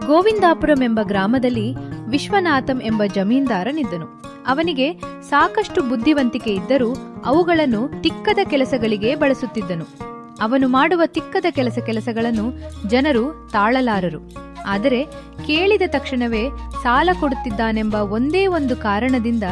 ಗೋವಿಂದಾಪುರಂ ಎಂಬ ಗ್ರಾಮದಲ್ಲಿ ವಿಶ್ವನಾಥಂ ಎಂಬ ಜಮೀನ್ದಾರನಿದ್ದನು. ಅವನಿಗೆ ಸಾಕಷ್ಟು ಬುದ್ಧಿವಂತಿಕೆ ಇದ್ದರೂ ಅವುಗಳನ್ನು ತಿಕ್ಕದ ಕೆಲಸಗಳಿಗೆ ಬಳಸುತ್ತಿದ್ದನು. ಅವನು ಮಾಡುವ ತಿಕ್ಕದ ಕೆಲಸಗಳನ್ನು ಜನರು ತಾಳಲಾರರು. ಆದರೆ ಕೇಳಿದ ತಕ್ಷಣವೇ ಸಾಲ ಕೊಡುತ್ತಿದ್ದಾನೆಂಬ ಒಂದೇ ಒಂದು ಕಾರಣದಿಂದ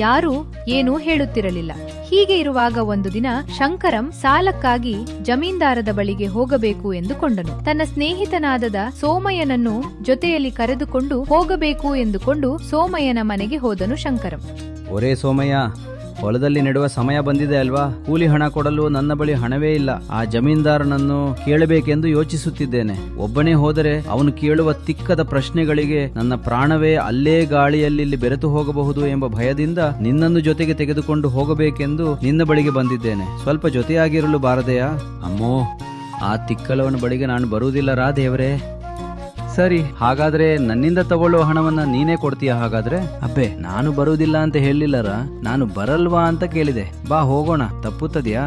ಯಾರೂ ಏನೂ ಹೇಳುತ್ತಿರಲಿಲ್ಲ. ಹೀಗೆ ಇರುವಾಗ ಒಂದು ದಿನ ಶಂಕರಂ ಸಾಲಕ್ಕಾಗಿ ಜಮೀನ್ದಾರದ ಬಳಿಗೆ ಹೋಗಬೇಕು ಎಂದುಕೊಂಡನು. ತನ್ನ ಸ್ನೇಹಿತನಾದ ಸೋಮಯ್ಯನನ್ನು ಜೊತೆಯಲ್ಲಿ ಕರೆದುಕೊಂಡು ಹೋಗಬೇಕು ಎಂದುಕೊಂಡು ಸೋಮಯ್ಯನ ಮನೆಗೆ ಹೋದನು ಶಂಕರಂ. ಒರೇ ಸೋಮಯ್ಯ, ಹೊಲದಲ್ಲಿ ನೆಡುವ ಸಮಯ ಬಂದಿದೆ ಅಲ್ವಾ? ಕೂಲಿ ಹಣ ಕೊಡಲು ನನ್ನ ಬಳಿ ಹಣವೇ ಇಲ್ಲ. ಆ ಜಮೀನ್ದಾರನನ್ನು ಕೇಳಬೇಕೆಂದು ಯೋಚಿಸುತ್ತಿದ್ದೇನೆ. ಒಬ್ಬನೇ ಹೋದರೆ ಅವನು ಕೇಳುವ ತಿಕ್ಕದ ಪ್ರಶ್ನೆಗಳಿಗೆ ನನ್ನ ಪ್ರಾಣವೇ ಅಲ್ಲೇ ಗಾಳಿಯಲ್ಲಿ ಬೆರೆತು ಹೋಗಬಹುದು ಎಂಬ ಭಯದಿಂದ ನಿನ್ನನ್ನು ಜೊತೆಗೆ ತೆಗೆದುಕೊಂಡು ಹೋಗಬೇಕೆಂದು ನಿನ್ನ ಬಳಿಗೆ ಬಂದಿದ್ದೇನೆ. ಸ್ವಲ್ಪ ಜೊತೆಯಾಗಿರಲು ಬಾರದೆಯಾ? ಅಮ್ಮೋ, ಆ ತಿಕ್ಕಲವನ ಬಳಿಗೆ ನಾನು ಬರುವುದಿಲ್ಲರಾ ದೇವರೇ. ಸರಿ, ಹಾಗಾದ್ರೆ ನನ್ನಿಂದ ತಗೊಳ್ಳುವ ಹಣವನ್ನ ನೀನೇ ಕೊಡ್ತೀಯ? ಹಾಗಾದ್ರೆ ಅಬ್ಬೆ, ನಾನು ಬರುವುದಿಲ್ಲ ಅಂತ ಹೇಳಿಲ್ಲರ, ನಾನು ಬರಲ್ವಾ ಅಂತ ಕೇಳಿದೆ. ಬಾ ಹೋಗೋಣ, ತಪ್ಪುತ್ತದ್ಯಾ?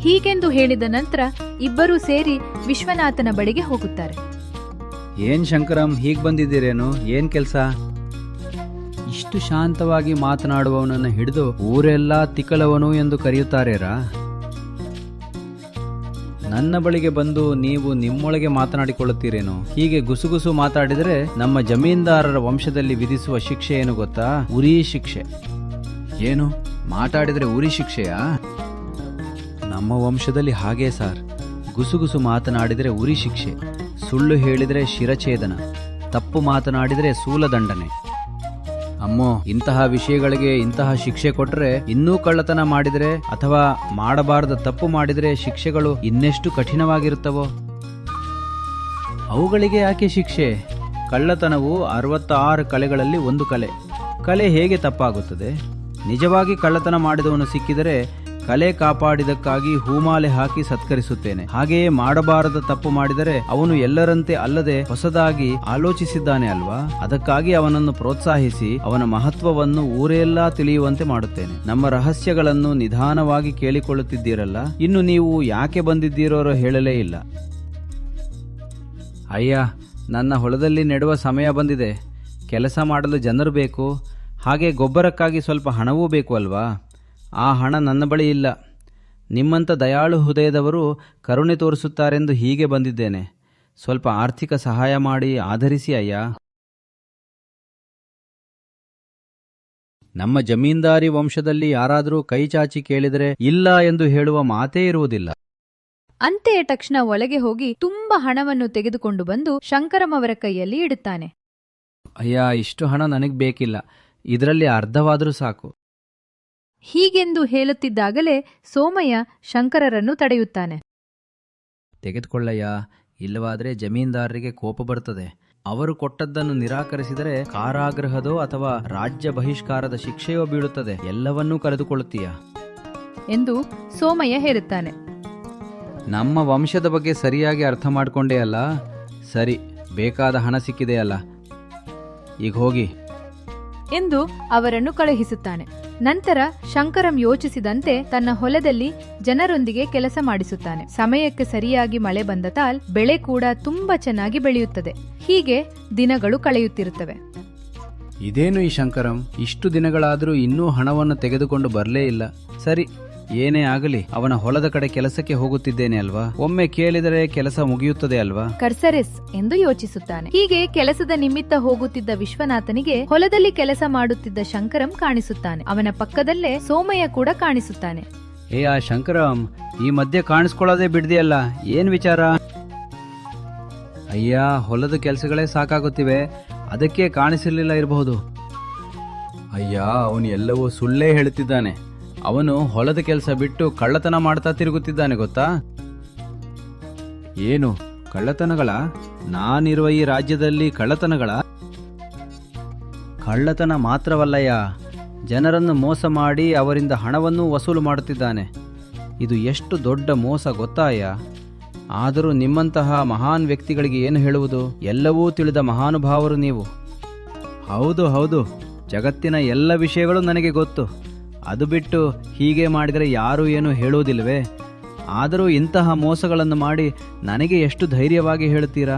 ಹೀಗೆಂದು ಹೇಳಿದ ನಂತರ ಇಬ್ಬರೂ ಸೇರಿ ವಿಶ್ವನಾಥನ ಬಳಿಗೆ ಹೋಗುತ್ತಾರೆ. ಏನ್ ಶಂಕರಂ, ಹೀಗ್ ಬಂದಿದ್ದೀರೇನು? ಏನ್ ಕೆಲ್ಸ? ಇಷ್ಟು ಶಾಂತವಾಗಿ ಮಾತನಾಡುವವನನ್ನ ಹಿಡಿದು ಊರೆಲ್ಲ ತಿಕ್ಕಲವನು ಎಂದು ಕರೆಯುತ್ತಾರೇರಾ? ನನ್ನ ಬಳಿಗೆ ಬಂದು ನೀವು ನಿಮ್ಮೊಳಗೆ ಮಾತನಾಡಿಕೊಳ್ಳುತ್ತೀರೇನು? ಹೀಗೆ ಗುಸುಗುಸು ಮಾತಾಡಿದರೆ ನಮ್ಮ ಜಮೀನ್ದಾರರ ವಂಶದಲ್ಲಿ ವಿಧಿಸುವ ಶಿಕ್ಷೆ ಏನು ಗೊತ್ತಾ? ಉರಿ ಶಿಕ್ಷೆ. ಏನು ಮಾತಾಡಿದರೆ ಉರಿ ಶಿಕ್ಷೆಯಾ? ನಮ್ಮ ವಂಶದಲ್ಲಿ ಹಾಗೇ ಸಾರ್. ಗುಸುಗುಸು ಮಾತನಾಡಿದರೆ ಉರಿ ಶಿಕ್ಷೆ, ಸುಳ್ಳು ಹೇಳಿದರೆ ಶಿರಛೇದನ, ತಪ್ಪು ಮಾತನಾಡಿದರೆ ಸೂಲದಂಡನೆ. ಅಮ್ಮೋ, ಇಂತಹ ವಿಷಯಗಳಿಗೆ ಇಂತಹ ಶಿಕ್ಷೆ ಕೊಟ್ರೆ ಇನ್ನೂ ಕಳ್ಳತನ ಮಾಡಿದರೆ ಅಥವಾ ಮಾಡಬಾರದ ತಪ್ಪು ಮಾಡಿದರೆ ಶಿಕ್ಷೆಗಳು ಇನ್ನೆಷ್ಟು ಕಠಿಣವಾಗಿರುತ್ತವೋ. ಅವುಗಳಿಗೆ ಯಾಕೆ ಶಿಕ್ಷೆ? ಕಳ್ಳತನವು 66 ಕಲೆಗಳಲ್ಲಿ ಒಂದು ಕಲೆ. ಕಲೆ ಹೇಗೆ ತಪ್ಪಾಗುತ್ತದೆ? ನಿಜವಾಗಿ ಕಳ್ಳತನ ಮಾಡಿದವನು ಸಿಕ್ಕಿದರೆ ಕಲೆ ಕಾಪಾಡಿದಕ್ಕಾಗಿ ಹೂಮಾಲೆ ಹಾಕಿ ಸತ್ಕರಿಸುತ್ತೇನೆ. ಹಾಗೆಯೇ ಮಾಡಬಾರದ ತಪ್ಪು ಮಾಡಿದರೆ ಅವನು ಎಲ್ಲರಂತೆ ಅಲ್ಲದೆ ಹೊಸದಾಗಿ ಆಲೋಚಿಸಿದ್ದಾನೆ ಅಲ್ವಾ? ಅದಕ್ಕಾಗಿ ಅವನನ್ನು ಪ್ರೋತ್ಸಾಹಿಸಿ ಅವನ ಮಹತ್ವವನ್ನು ಊರೆಲ್ಲಾ ತಿಳಿಯುವಂತೆ ಮಾಡುತ್ತೇನೆ. ನಮ್ಮ ರಹಸ್ಯಗಳನ್ನು ನಿಧಾನವಾಗಿ ಕೇಳಿಕೊಳ್ಳುತ್ತಿದ್ದೀರಲ್ಲ, ಇನ್ನು ನೀವು ಯಾಕೆ ಬಂದಿದ್ದೀರೋ ಹೇಳಲೇ ಇಲ್ಲ. ಅಯ್ಯ, ನನ್ನ ಹೊಲದಲ್ಲಿ ನೆಡುವ ಸಮಯ ಬಂದಿದೆ. ಕೆಲಸ ಮಾಡಲು ಜನರು ಬೇಕು, ಹಾಗೆ ಗೊಬ್ಬರಕ್ಕಾಗಿ ಸ್ವಲ್ಪ ಹಣವೂ ಬೇಕು ಅಲ್ವಾ? ಆ ಹಣ ನನ್ನ ಬಳಿ ಇಲ್ಲ. ನಿಮ್ಮಂಥ ದಯಾಳು ಹೃದಯದವರು ಕರುಣೆ ತೋರಿಸುತ್ತಾರೆಂದು ಹೀಗೆ ಬಂದಿದ್ದೇನೆ. ಸ್ವಲ್ಪ ಆರ್ಥಿಕ ಸಹಾಯ ಮಾಡಿ ಆಧರಿಸಿ ಅಯ್ಯ. ನಮ್ಮ ಜಮೀನ್ದಾರಿ ವಂಶದಲ್ಲಿ ಯಾರಾದರೂ ಕೈ ಚಾಚಿ ಕೇಳಿದರೆ ಇಲ್ಲ ಎಂದು ಹೇಳುವ ಮಾತೇ ಇರುವುದಿಲ್ಲ. ಅಂತೆಯೇ ತಕ್ಷಣ ಒಳಗೆ ಹೋಗಿ ತುಂಬ ಹಣವನ್ನು ತೆಗೆದುಕೊಂಡು ಬಂದು ಶಂಕರಂ ಅವರ ಕೈಯಲ್ಲಿ ಇಡುತ್ತಾನೆ. ಅಯ್ಯ, ಇಷ್ಟು ಹಣ ನನಗೆ ಬೇಕಿಲ್ಲ, ಇದರಲ್ಲಿ ಅರ್ಧವಾದರೂ ಸಾಕು. ಹೀಗೆಂದು ಹೇಳುತ್ತಿದ್ದಾಗಲೇ ಸೋಮಯ್ಯ ಶಂಕರರನ್ನು ತಡೆಯುತ್ತಾನೆ. ತೆಗೆದುಕೊಳ್ಳಯ್ಯ, ಇಲ್ಲವಾದರೆ ಜಮೀನ್ದಾರರಿಗೆ ಕೋಪ ಬರುತ್ತದೆ. ಅವರು ಕೊಟ್ಟದ್ದನ್ನು ನಿರಾಕರಿಸಿದರೆ ಕಾರಾಗೃಹದೋ ಅಥವಾ ರಾಜ್ಯ ಬಹಿಷ್ಕಾರದ ಶಿಕ್ಷೆಯೋ ಬೀಳುತ್ತದೆ. ಎಲ್ಲವನ್ನೂ ಕರೆದುಕೊಳ್ಳುತ್ತೀಯ ಎಂದು ಸೋಮಯ್ಯ ಹೇಳುತ್ತಾನೆ. ನಮ್ಮ ವಂಶದ ಬಗ್ಗೆ ಸರಿಯಾಗಿ ಅರ್ಥ ಮಾಡಿಕೊಂಡೇ ಅಲ್ಲ? ಸರಿ, ಬೇಕಾದ ಹಣ ಸಿಕ್ಕಿದೆಯಲ್ಲ, ಈಗ ಹೋಗಿ ಎಂದು ಅವರನ್ನು ಕಳುಹಿಸುತ್ತಾನೆ. ನಂತರ ಶಂಕರಂ ಯೋಚಿಸಿದಂತೆ ತನ್ನ ಹೊಲದಲ್ಲಿ ಜನರೊಂದಿಗೆ ಕೆಲಸ ಮಾಡಿಸುತ್ತಾನೆ. ಸಮಯಕ್ಕೆ ಸರಿಯಾಗಿ ಮಳೆ ಬಂದ ತಾಲ್ ಬೆಳೆ ಕೂಡ ತುಂಬಾ ಚೆನ್ನಾಗಿ ಬೆಳೆಯುತ್ತದೆ. ಹೀಗೆ ದಿನಗಳು ಕಳೆಯುತ್ತಿರುತ್ತವೆ. ಇದೇನು ಈ ಶಂಕರಂ, ಇಷ್ಟು ದಿನಗಳಾದರೂ ಇನ್ನೂ ಹಣವನ್ನು ತೆಗೆದುಕೊಂಡು ಬರಲೇ ಇಲ್ಲ. ಸರಿ, ಏನೇ ಆಗಲಿ, ಅವನ ಹೊಲದ ಕಡೆ ಕೆಲಸಕ್ಕೆ ಹೋಗುತ್ತಿದ್ದೇನೆ ಅಲ್ವಾ? ಒಮ್ಮೆ ಕೇಳಿದರೆ ಕೆಲಸ ಮುಗಿಯುತ್ತದೆ ಅಲ್ವಾ? ಕರ್ಸರೆಸ್ ಎಂದು ಯೋಚಿಸುತ್ತಾನೆ. ಹೀಗೆ ಕೆಲಸದ ನಿಮಿತ್ತ ಹೋಗುತ್ತಿದ್ದ ವಿಶ್ವನಾಥನಿಗೆ ಹೊಲದಲ್ಲಿ ಕೆಲಸ ಮಾಡುತ್ತಿದ್ದ ಶಂಕರಂ ಕಾಣಿಸುತ್ತಾನೆ. ಅವನ ಪಕ್ಕದಲ್ಲೇ ಸೋಮಯ್ಯ ಕೂಡ ಕಾಣಿಸುತ್ತಾನೆ. ಏ ಆ ಶಂಕರಂ, ಈ ಮಧ್ಯೆ ಕಾಣಿಸ್ಕೊಳ್ಳೋದೇ ಬಿಡ್ದಿಯಲ್ಲ, ಏನ್ ವಿಚಾರ? ಅಯ್ಯ, ಹೊಲದ ಕೆಲಸಗಳೇ ಸಾಕಾಗುತ್ತಿವೆ, ಅದಕ್ಕೆ ಕಾಣಿಸಿರ್ಲಿಲ್ಲ ಇರಬಹುದು. ಅಯ್ಯ, ಅವನು ಎಲ್ಲವೂ ಸುಳ್ಳೇ ಹೇಳುತ್ತಿದ್ದಾನೆ. ಅವನು ಹೊಲದ ಕೆಲಸ ಬಿಟ್ಟು ಕಳ್ಳತನ ಮಾಡ್ತಾ ತಿರುಗುತ್ತಿದ್ದಾನೆ ಗೊತ್ತಾ? ಏನು ಕಳ್ಳತನಗಳ? ನಾನಿರುವ ಈ ರಾಜ್ಯದಲ್ಲಿ ಕಳ್ಳತನಗಳ? ಕಳ್ಳತನ ಮಾತ್ರವಲ್ಲಯ್ಯ, ಜನರನ್ನು ಮೋಸ ಮಾಡಿ ಅವರಿಂದ ಹಣವನ್ನು ವಸೂಲು ಮಾಡುತ್ತಿದ್ದಾನೆ. ಇದು ಎಷ್ಟು ದೊಡ್ಡ ಮೋಸ ಗೊತ್ತಾಯ್ಯ? ಆದರೂ ನಿಮ್ಮಂತಹ ಮಹಾನ್ ವ್ಯಕ್ತಿಗಳಿಗೆ ಏನು ಹೇಳುವುದು? ಎಲ್ಲವೂ ತಿಳಿದ ಮಹಾನುಭಾವರು ನೀವು. ಹೌದು ಹೌದು, ಜಗತ್ತಿನ ಎಲ್ಲ ವಿಷಯಗಳು ನನಗೆ ಗೊತ್ತು. ಅದು ಬಿಟ್ಟು ಹೀಗೆ ಮಾಡಿದರೆ ಯಾರೂ ಏನು ಹೇಳುವುದಿಲ್ಲವೇ? ಆದರೂ ಇಂತಹ ಮೋಸಗಳನ್ನು ಮಾಡಿ ನನಗೆ ಎಷ್ಟು ಧೈರ್ಯವಾಗಿ ಹೇಳುತ್ತೀರಾ?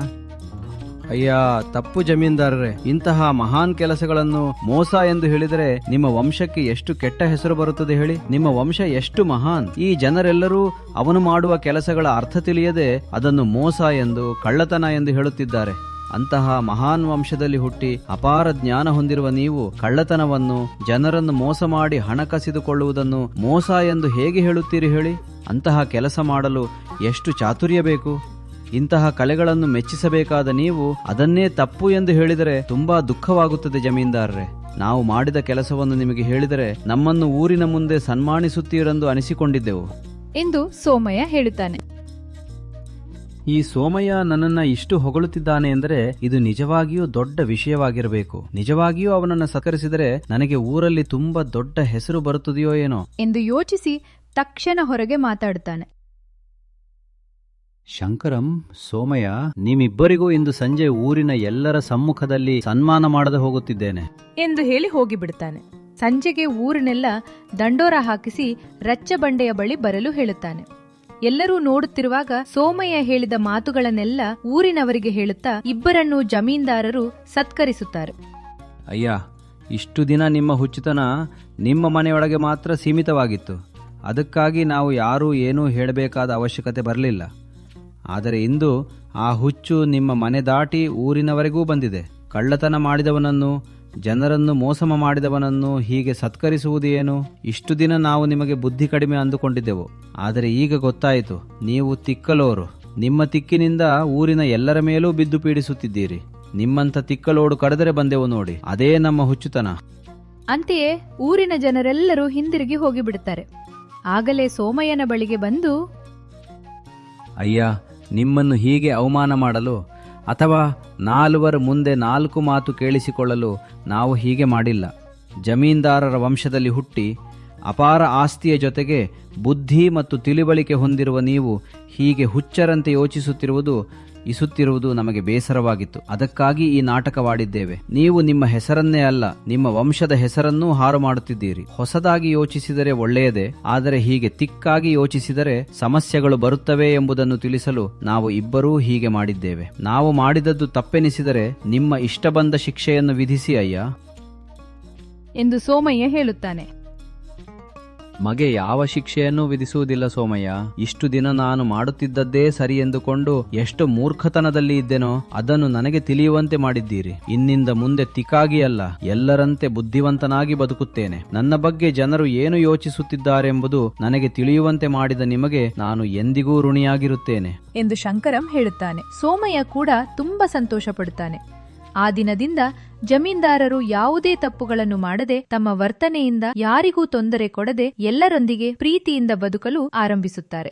ಅಯ್ಯ, ತಪ್ಪು ಜಮೀನ್ದಾರರೇ. ಇಂತಹ ಮಹಾನ್ ಕೆಲಸಗಳನ್ನು ಮೋಸ ಎಂದು ಹೇಳಿದರೆ ನಿಮ್ಮ ವಂಶಕ್ಕೆ ಎಷ್ಟು ಕೆಟ್ಟ ಹೆಸರು ಬರುತ್ತದೆ ಹೇಳಿ. ನಿಮ್ಮ ವಂಶ ಎಷ್ಟು ಮಹಾನ್. ಈ ಜನರೆಲ್ಲರೂ ಅವನು ಮಾಡುವ ಕೆಲಸಗಳ ಅರ್ಥ ತಿಳಿಯದೆ ಅದನ್ನು ಮೋಸ ಎಂದು, ಕಳ್ಳತನ ಎಂದು ಹೇಳುತ್ತಿದ್ದಾರೆ. ಅಂತಹ ಮಹಾನ್ ವಂಶದಲ್ಲಿ ಹುಟ್ಟಿ ಅಪಾರ ಜ್ಞಾನ ಹೊಂದಿರುವ ನೀವು ಕಳ್ಳತನವನ್ನು, ಜನರನ್ನು ಮೋಸ ಮಾಡಿ ಹಣ ಕಸಿದುಕೊಳ್ಳುವುದನ್ನು ಮೋಸ ಎಂದು ಹೇಗೆ ಹೇಳುತ್ತೀರಿ ಹೇಳಿ? ಅಂತಹ ಕೆಲಸ ಮಾಡಲು ಎಷ್ಟು ಚಾತುರ್ಯ ಬೇಕು. ಇಂತಹ ಕಲೆಗಳನ್ನು ಮೆಚ್ಚಿಸಬೇಕಾದ ನೀವು ಅದನ್ನೇ ತಪ್ಪು ಎಂದು ಹೇಳಿದರೆ ತುಂಬಾ ದುಃಖವಾಗುತ್ತದೆ ಜಮೀನ್ದಾರರೇ. ನಾವು ಮಾಡಿದ ಕೆಲಸವನ್ನು ನಿಮಗೆ ಹೇಳಿದರೆ ನಮ್ಮನ್ನು ಊರಿನ ಮುಂದೆ ಸನ್ಮಾನಿಸುತ್ತೀರೆಂದು ಅನಿಸಿಕೊಂಡಿದ್ದೆವು ಎಂದು ಸೋಮಯ್ಯ ಹೇಳುತ್ತಾನೆ. ಈ ಸೋಮಯ್ಯ ನನ್ನನ್ನ ಇಷ್ಟು ಹೊಗಳುತ್ತಿದ್ದಾನೆ ಎಂದರೆ ಇದು ನಿಜವಾಗಿಯೂ ದೊಡ್ಡ ವಿಷಯವಾಗಿರಬೇಕು. ನಿಜವಾಗಿಯೂ ಅವನನ್ನು ಸತ್ಕರಿಸಿದರೆ ನನಗೆ ಊರಲ್ಲಿ ತುಂಬಾ ದೊಡ್ಡ ಹೆಸರು ಬರುತ್ತದೆಯೋ ಏನೋ ಎಂದು ಯೋಚಿಸಿ ತಕ್ಷಣ ಹೊರಗೆ ಮಾತಾಡುತ್ತಾನೆ. ಶಂಕರಂ, ಸೋಮಯ್ಯ, ನಿಮ್ಮಿಬ್ಬರಿಗೂ ಇಂದು ಸಂಜೆ ಊರಿನ ಎಲ್ಲರ ಸಮ್ಮುಖದಲ್ಲಿ ಸನ್ಮಾನ ಮಾಡದೆ ಹೋಗುತ್ತಿದ್ದೇನೆ ಎಂದು ಹೇಳಿ ಹೋಗಿಬಿಡುತ್ತಾನೆ. ಸಂಜೆಗೆ ಊರಿನೆಲ್ಲ ದಂಡೋರ ಹಾಕಿಸಿ ರಚ್ಚಬಂಡೆಯ ಬಳಿ ಬರಲು ಹೇಳುತ್ತಾನೆ. ಎಲ್ಲರೂ ನೋಡುತ್ತಿರುವಾಗ ಸೋಮಯ್ಯ ಹೇಳಿದ ಮಾತುಗಳನ್ನೆಲ್ಲ ಊರಿನವರಿಗೆ ಹೇಳುತ್ತಾ ಇಬ್ಬರನ್ನೂ ಜಮೀನ್ದಾರರು ಸತ್ಕರಿಸುತ್ತಾರೆ. ಅಯ್ಯ, ಇಷ್ಟು ದಿನ ನಿಮ್ಮ ಹುಚ್ಚುತನ ನಿಮ್ಮ ಮನೆಯೊಳಗೆ ಮಾತ್ರ ಸೀಮಿತವಾಗಿತ್ತು. ಅದಕ್ಕಾಗಿ ನಾವು ಯಾರೂ ಏನೂ ಹೇಳಬೇಕಾದ ಅವಶ್ಯಕತೆ ಬರಲಿಲ್ಲ. ಆದರೆ ಇಂದು ಆ ಹುಚ್ಚು ನಿಮ್ಮ ಮನೆ ದಾಟಿ ಊರಿನವರೆಗೂ ಬಂದಿದೆ. ಕಳ್ಳತನ ಮಾಡಿದವನನ್ನು, ಜನರನ್ನು ಮೋಸ ಮಾಡಿದವನನ್ನು ಹೀಗೆ ಸತ್ಕರಿಸುವುದೇನು? ಇಷ್ಟು ದಿನ ನಾವು ನಿಮಗೆ ಬುದ್ಧಿ ಕಡಿಮೆ ಅಂದುಕೊಂಡಿದ್ದೆವು. ಆದರೆ ಈಗ ಗೊತ್ತಾಯಿತು, ನೀವು ತಿಕ್ಕಲೋರು. ನಿಮ್ಮ ತಿಕ್ಕಿನಿಂದ ಊರಿನ ಎಲ್ಲರ ಮೇಲೂ ಬಿದ್ದು ಪೀಡಿಸುತ್ತಿದ್ದೀರಿ. ನಿಮ್ಮಂಥ ತಿಕ್ಕಲೋಡು ಕರೆದರೆ ಬಂದೆವು ನೋಡಿ, ಅದೇ ನಮ್ಮ ಹುಚ್ಚುತನ. ಅಂತೆಯೇ ಊರಿನ ಜನರೆಲ್ಲರೂ ಹಿಂದಿರುಗಿ ಹೋಗಿಬಿಡುತ್ತಾರೆ. ಆಗಲೇ ಸೋಮಯ್ಯನ ಬಳಿಗೆ ಬಂದು, ಅಯ್ಯ, ನಿಮ್ಮನ್ನು ಹೀಗೆ ಅವಮಾನ ಮಾಡಲು ಅಥವಾ ನಾಲ್ವರ ಮುಂದೆ ನಾಲ್ಕು ಮಾತು ಕೇಳಿಸಿಕೊಳ್ಳಲು ನಾವು ಹೀಗೆ ಮಾಡಿಲ್ಲ. ಜಮೀನ್ದಾರರ ವಂಶದಲ್ಲಿ ಹುಟ್ಟಿ ಅಪಾರ ಆಸ್ತಿಯ ಜೊತೆಗೆ ಬುದ್ಧಿ ಮತ್ತು ತಿಳಿವಳಿಕೆ ಹೊಂದಿರುವ ನೀವು ಹೀಗೆ ಹುಚ್ಚರಂತೆ ಯೋಚಿಸುತ್ತಿರುವುದು ನಮಗೆ ಬೇಸರವಾಗಿತ್ತು. ಅದಕ್ಕಾಗಿ ಈ ನಾಟಕವಾಡಿದ್ದೇವೆ. ನೀವು ನಿಮ್ಮ ಹೆಸರನ್ನೇ ಅಲ್ಲ, ನಿಮ್ಮ ವಂಶದ ಹೆಸರನ್ನೂ ಹಾರು ಮಾಡುತ್ತಿದ್ದೀರಿ. ಹೊಸದಾಗಿ ಯೋಚಿಸಿದರೆ ಒಳ್ಳೆಯದೇ, ಆದರೆ ಹೀಗೆ ತಿಕ್ಕಾಗಿ ಯೋಚಿಸಿದರೆ ಸಮಸ್ಯೆಗಳು ಬರುತ್ತವೆ ಎಂಬುದನ್ನು ತಿಳಿಸಲು ನಾವು ಇಬ್ಬರೂ ಹೀಗೆ ಮಾಡಿದ್ದೇವೆ. ನಾವು ಮಾಡಿದದ್ದು ತಪ್ಪೆನಿಸಿದರೆ ನಿಮ್ಮ ಇಷ್ಟ ಬಂದ ಶಿಕ್ಷೆಯನ್ನು ವಿಧಿಸಿ ಅಯ್ಯ ಎಂದು ಸೋಮಯ್ಯ ಹೇಳುತ್ತಾನೆ. ಮಗೆ ಯಾವ ಶಿಕ್ಷೆಯನ್ನೂ ವಿಧಿಸುವುದಿಲ್ಲ ಸೋಮಯ್ಯ. ಇಷ್ಟು ದಿನ ನಾನು ಮಾಡುತ್ತಿದ್ದದ್ದೇ ಸರಿ ಎಂದುಕೊಂಡು ಎಷ್ಟು ಮೂರ್ಖತನದಲ್ಲಿ ಇದ್ದೆನೋ ಅದನ್ನು ನನಗೆ ತಿಳಿಯುವಂತೆ ಮಾಡಿದ್ದೀರಿ. ಇನ್ನಿಂದ ಮುಂದೆ ತಿಕ್ಕಾಗಿ ಅಲ್ಲ, ಎಲ್ಲರಂತೆ ಬುದ್ಧಿವಂತನಾಗಿ ಬದುಕುತ್ತೇನೆ. ನನ್ನ ಬಗ್ಗೆ ಜನರು ಏನು ಯೋಚಿಸುತ್ತಿದ್ದಾರೆಂಬುದು ನನಗೆ ತಿಳಿಯುವಂತೆ ಮಾಡಿದ ನಿಮಗೆ ನಾನು ಎಂದಿಗೂ ಋಣಿಯಾಗಿರುತ್ತೇನೆ ಎಂದು ಶಂಕರಂ ಹೇಳುತ್ತಾನೆ. ಸೋಮಯ್ಯ ಕೂಡ ತುಂಬಾ ಸಂತೋಷ ಪಡುತ್ತಾನೆ. ಆ ದಿನದಿಂದ ಜಮೀನ್ದಾರರು ಯಾವುದೇ ತಪ್ಪುಗಳನ್ನು ಮಾಡದೆ ತಮ್ಮ ವರ್ತನೆಯಿಂದ ಯಾರಿಗೂ ತೊಂದರೆ ಕೊಡದೆ ಎಲ್ಲರೊಂದಿಗೆ ಪ್ರೀತಿಯಿಂದ ಬದುಕಲು ಆರಂಭಿಸುತ್ತಾರೆ.